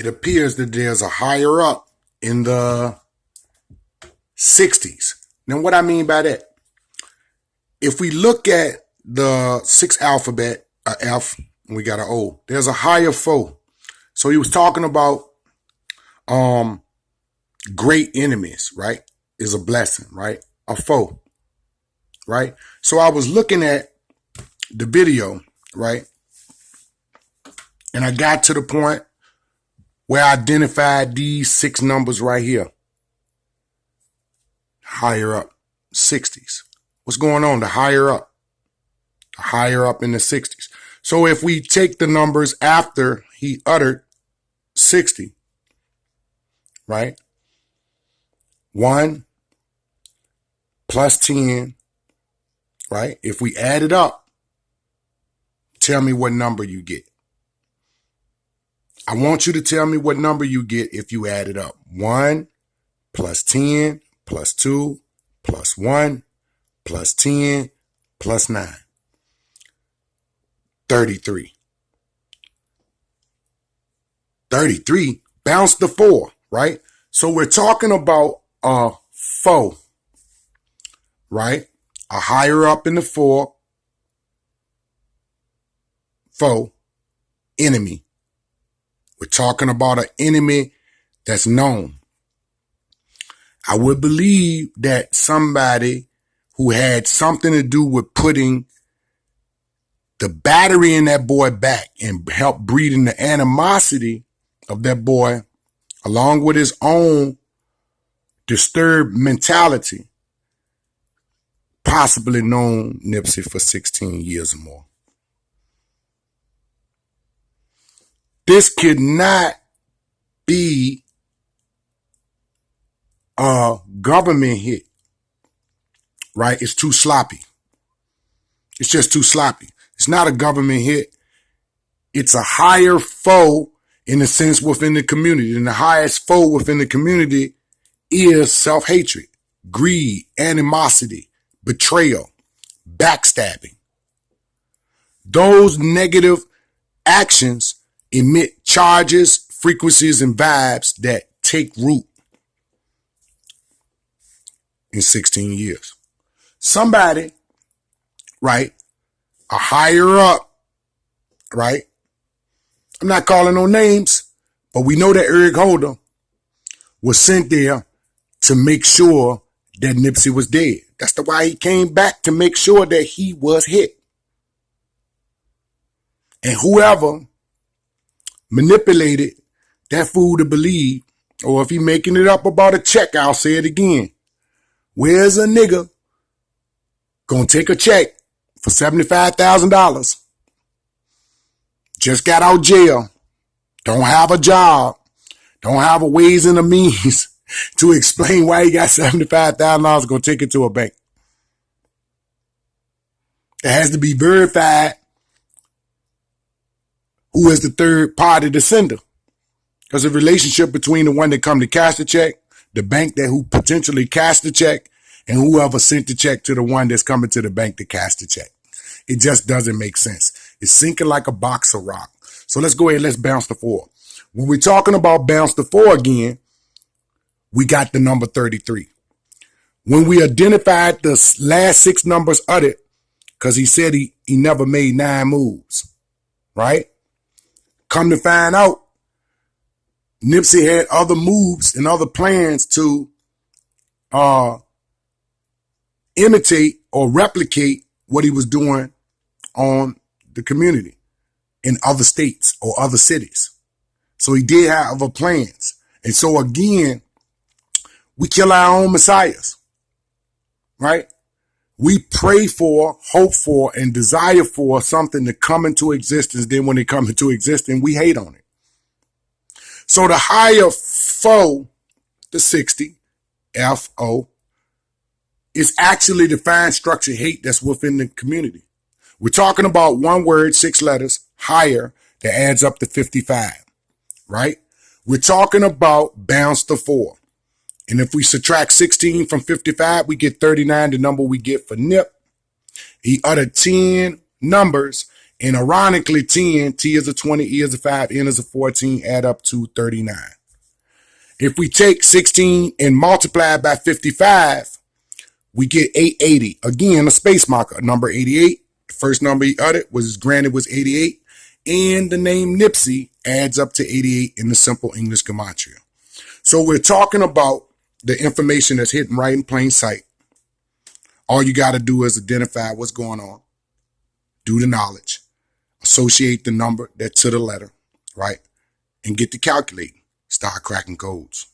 it appears that there's a higher up in the 60s. Now, what I mean by that, if we look at the 6 alphabet, a F, and we got an O, there's a higher foe. So he was talking about great enemies, right? Is a blessing, right? A foe, right? So I was looking at the video, right? And I got to the point where I identified these 6 numbers right here. Higher up, 60s. What's going on? The higher up in the 60s. So if we take the numbers after he uttered 60, right? 1 plus 10, right? If we add it up, tell me what number you get. I want you to tell me what number you get if you add it up. 1 plus 10 plus 2 plus 1 plus 10 plus 9. 33. 33, bounce the 4, right? So we're talking about a foe, right? A higher up in the 4, foe, enemy. We're talking about an enemy that's known. I would believe that somebody who had something to do with putting the battery in that boy back and help breeding the animosity of that boy, along with his own disturbed mentality, possibly known Nipsey for 16 years or more. This could not be a government hit, right? It's too sloppy. It's just too sloppy. It's not a government hit. It's a higher foe in a sense within the community. And the highest foe within the community is self-hatred, greed, animosity, betrayal, backstabbing. Those negative actions emit charges, frequencies, and vibes that take root in 16 years. Somebody, right, a higher up, right? I'm not calling no names, but we know that Eric Holder was sent there to make sure that Nipsey was dead. That's why he came back, to make sure that he was hit. And whoever manipulated that fool to believe, or if he making it up about a check, I'll say it again. Where's a nigga gonna take a check for $75,000? Just got out jail, don't have a job, don't have a ways and a means to explain why he got $75,000 gonna take it to a bank. It has to be verified who is the third party, the sender. Because the relationship between the one that come to cash the check, the bank that who potentially cashed the check, and whoever sent the check to the one that's coming to the bank to cash the check. It just doesn't make sense. It's sinking like a box of rock. So let's go ahead, let's bounce the 4. When we're talking about bounce the 4 again, we got the number 33. When we identified the last 6 numbers uttered, because he said he never made 9 moves, right? Come to find out, Nipsey had other moves and other plans to imitate or replicate what he was doing on the community in other states or other cities. So he did have other plans. And so again, we kill our own messiahs, right? We pray for, hope for, and desire for something to come into existence. Then when it comes into existence, we hate on it. So the higher foe, the 60, F-O, is actually the fine structured hate that's within the community. We're talking about one word, 6 letters, higher, that adds up to 55, right? We're talking about bounce the 4. And if we subtract 16 from 55, we get 39, the number we get for Nip. He uttered 10 numbers And ironically, 10, T is a 20, E is a 5, N is a 14, add up to 39. If we take 16 and multiply by 55, we get 880. Again, a space marker, number 88. The first number he uttered was 88. And the name Nipsey adds up to 88 in the simple English gematria. So we're talking about the information that's hidden right in plain sight. All you got to do is identify what's going on, do the knowledge, associate the number that to the letter, right? And get to calculating. Start cracking codes.